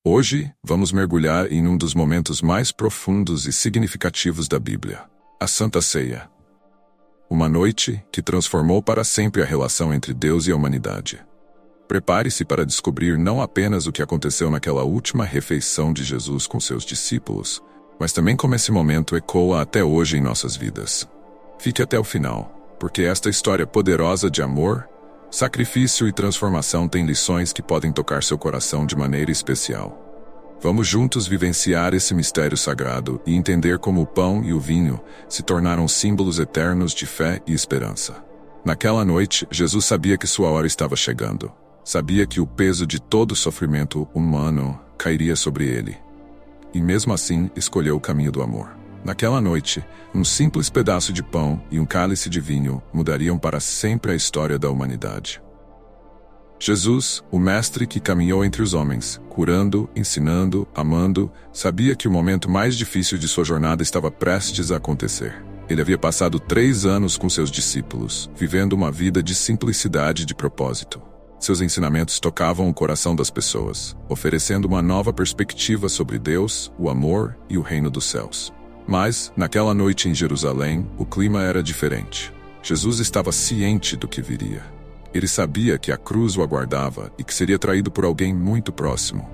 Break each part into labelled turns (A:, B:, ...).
A: Hoje, vamos mergulhar em um dos momentos mais profundos e significativos da Bíblia, a Santa Ceia. Uma noite que transformou para sempre a relação entre Deus e a humanidade. Prepare-se para descobrir não apenas o que aconteceu naquela última refeição de Jesus com seus discípulos, mas também como esse momento ecoa até hoje em nossas vidas. Fique até o final, porque esta história poderosa de amor, sacrifício e transformação tem lições que podem tocar seu coração de maneira especial. Vamos juntos vivenciar esse mistério sagrado e entender como o pão e o vinho se tornaram símbolos eternos de fé e esperança. Naquela noite, Jesus sabia que sua hora estava chegando. Sabia que o peso de todo o sofrimento humano cairia sobre ele. E mesmo assim, escolheu o caminho do amor. Naquela noite, um simples pedaço de pão e um cálice de vinho mudariam para sempre a história da humanidade. Jesus, o mestre que caminhou entre os homens, curando, ensinando, amando, sabia que o momento mais difícil de sua jornada estava prestes a acontecer. Ele havia passado 3 anos com seus discípulos, vivendo uma vida de simplicidade e de propósito. Seus ensinamentos tocavam o coração das pessoas, oferecendo uma nova perspectiva sobre Deus, o amor e o reino dos céus. Mas, naquela noite em Jerusalém, o clima era diferente. Jesus estava ciente do que viria. Ele sabia que a cruz o aguardava e que seria traído por alguém muito próximo.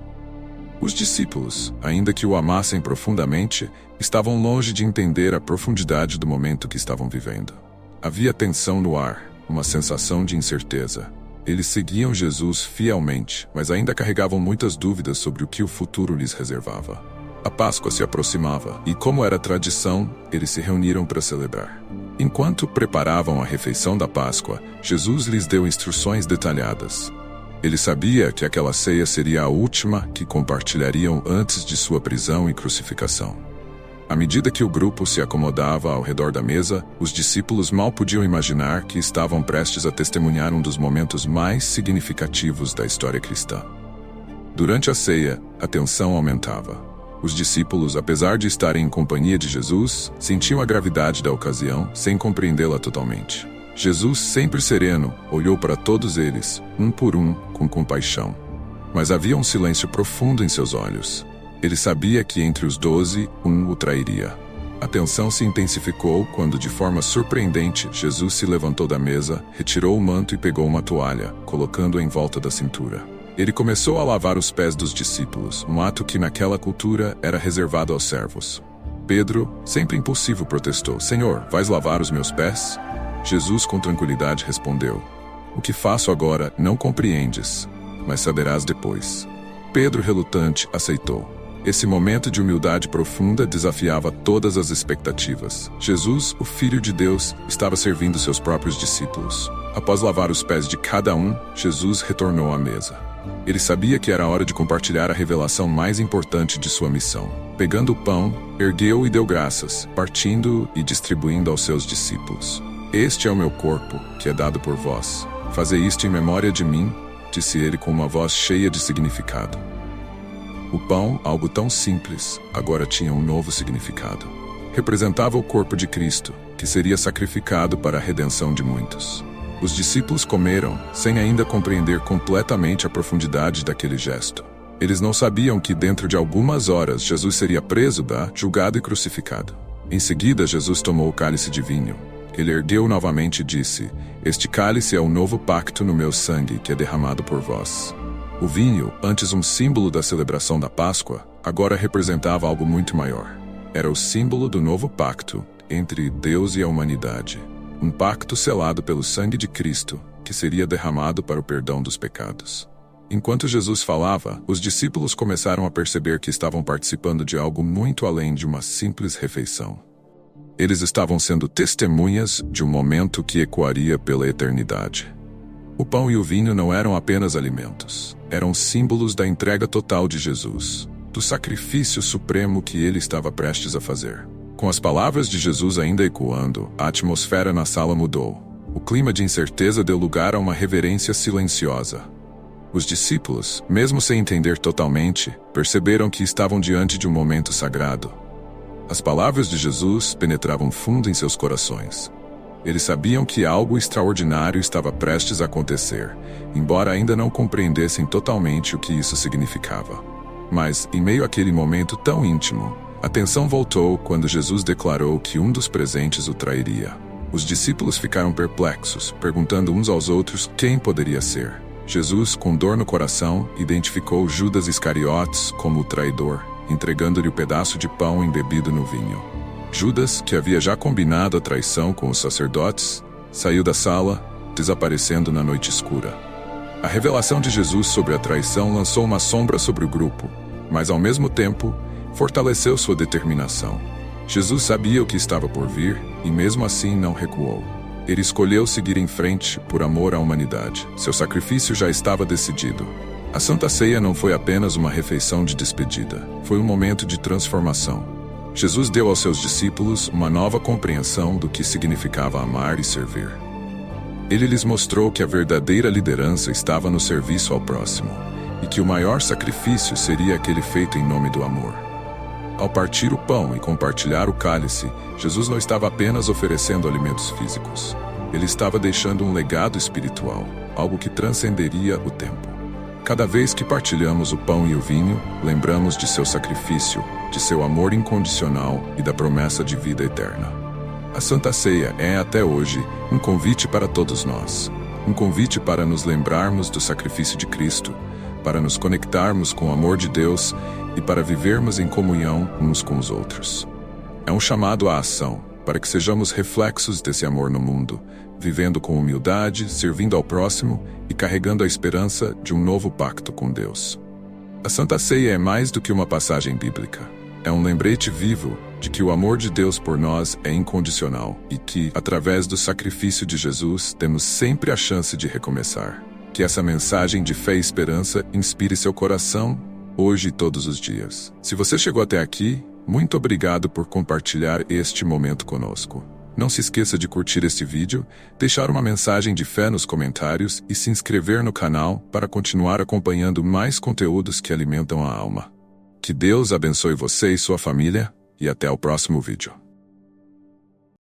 A: Os discípulos, ainda que o amassem profundamente, estavam longe de entender a profundidade do momento que estavam vivendo. Havia tensão no ar, uma sensação de incerteza. Eles seguiam Jesus fielmente, mas ainda carregavam muitas dúvidas sobre o que o futuro lhes reservava. A Páscoa se aproximava e, como era tradição, eles se reuniram para celebrar. Enquanto preparavam a refeição da Páscoa, Jesus lhes deu instruções detalhadas. Ele sabia que aquela ceia seria a última que compartilhariam antes de sua prisão e crucificação. À medida que o grupo se acomodava ao redor da mesa, os discípulos mal podiam imaginar que estavam prestes a testemunhar um dos momentos mais significativos da história cristã. Durante a ceia, a tensão aumentava. Os discípulos, apesar de estarem em companhia de Jesus, sentiam a gravidade da ocasião sem compreendê-la totalmente. Jesus, sempre sereno, olhou para todos eles, um por um, com compaixão. Mas havia um silêncio profundo em seus olhos. Ele sabia que entre os 12, um o trairia. A tensão se intensificou quando, de forma surpreendente, Jesus se levantou da mesa, retirou o manto e pegou uma toalha, colocando-a em volta da cintura. Ele começou a lavar os pés dos discípulos, um ato que naquela cultura era reservado aos servos. Pedro, sempre impulsivo, protestou: "Senhor, vais lavar os meus pés?" Jesus, com tranquilidade, respondeu: "O que faço agora não compreendes, mas saberás depois." Pedro, relutante, aceitou. Esse momento de humildade profunda desafiava todas as expectativas. Jesus, o Filho de Deus, estava servindo seus próprios discípulos. Após lavar os pés de cada um, Jesus retornou à mesa. Ele sabia que era hora de compartilhar a revelação mais importante de sua missão. Pegando o pão, ergueu e deu graças, partindo e distribuindo aos seus discípulos. "Este é o meu corpo, que é dado por vós. Fazei isto em memória de mim", disse ele com uma voz cheia de significado. O pão, algo tão simples, agora tinha um novo significado. Representava o corpo de Cristo, que seria sacrificado para a redenção de muitos. Os discípulos comeram, sem ainda compreender completamente a profundidade daquele gesto. Eles não sabiam que dentro de algumas horas Jesus seria preso, julgado e crucificado. Em seguida, Jesus tomou o cálice de vinho. Ele ergueu novamente e disse: "Este cálice é o novo pacto no meu sangue, que é derramado por vós." O vinho, antes um símbolo da celebração da Páscoa, agora representava algo muito maior. Era o símbolo do novo pacto entre Deus e a humanidade. Um pacto selado pelo sangue de Cristo, que seria derramado para o perdão dos pecados. Enquanto Jesus falava, os discípulos começaram a perceber que estavam participando de algo muito além de uma simples refeição. Eles estavam sendo testemunhas de um momento que ecoaria pela eternidade. O pão e o vinho não eram apenas alimentos, eram símbolos da entrega total de Jesus, do sacrifício supremo que ele estava prestes a fazer. Com as palavras de Jesus ainda ecoando, a atmosfera na sala mudou. O clima de incerteza deu lugar a uma reverência silenciosa. Os discípulos, mesmo sem entender totalmente, perceberam que estavam diante de um momento sagrado. As palavras de Jesus penetravam fundo em seus corações. Eles sabiam que algo extraordinário estava prestes a acontecer, embora ainda não compreendessem totalmente o que isso significava. Mas, em meio àquele momento tão íntimo, a tensão voltou quando Jesus declarou que um dos presentes o trairia. Os discípulos ficaram perplexos, perguntando uns aos outros quem poderia ser. Jesus, com dor no coração, identificou Judas Iscariotes como o traidor, entregando-lhe o pedaço de pão embebido no vinho. Judas, que havia já combinado a traição com os sacerdotes, saiu da sala, desaparecendo na noite escura. A revelação de Jesus sobre a traição lançou uma sombra sobre o grupo, mas ao mesmo tempo, fortaleceu sua determinação. Jesus sabia o que estava por vir e mesmo assim não recuou. Ele escolheu seguir em frente por amor à humanidade. Seu sacrifício já estava decidido. A Santa Ceia não foi apenas uma refeição de despedida, foi um momento de transformação. Jesus deu aos seus discípulos uma nova compreensão do que significava amar e servir. Ele lhes mostrou que a verdadeira liderança estava no serviço ao próximo, e que o maior sacrifício seria aquele feito em nome do amor. Ao partir o pão e compartilhar o cálice, Jesus não estava apenas oferecendo alimentos físicos. Ele estava deixando um legado espiritual, algo que transcenderia o tempo. Cada vez que partilhamos o pão e o vinho, lembramos de seu sacrifício, de seu amor incondicional e da promessa de vida eterna. A Santa Ceia é, até hoje, um convite para todos nós. Um convite para nos lembrarmos do sacrifício de Cristo, para nos conectarmos com o amor de Deus e para vivermos em comunhão uns com os outros. É um chamado à ação, para que sejamos reflexos desse amor no mundo, vivendo com humildade, servindo ao próximo e carregando a esperança de um novo pacto com Deus. A Santa Ceia é mais do que uma passagem bíblica. É um lembrete vivo de que o amor de Deus por nós é incondicional e que, através do sacrifício de Jesus, temos sempre a chance de recomeçar. Que essa mensagem de fé e esperança inspire seu coração, hoje e todos os dias. Se você chegou até aqui, muito obrigado por compartilhar este momento conosco. Não se esqueça de curtir este vídeo, deixar uma mensagem de fé nos comentários e se inscrever no canal para continuar acompanhando mais conteúdos que alimentam a alma. Que Deus abençoe você e sua família, e até o próximo vídeo.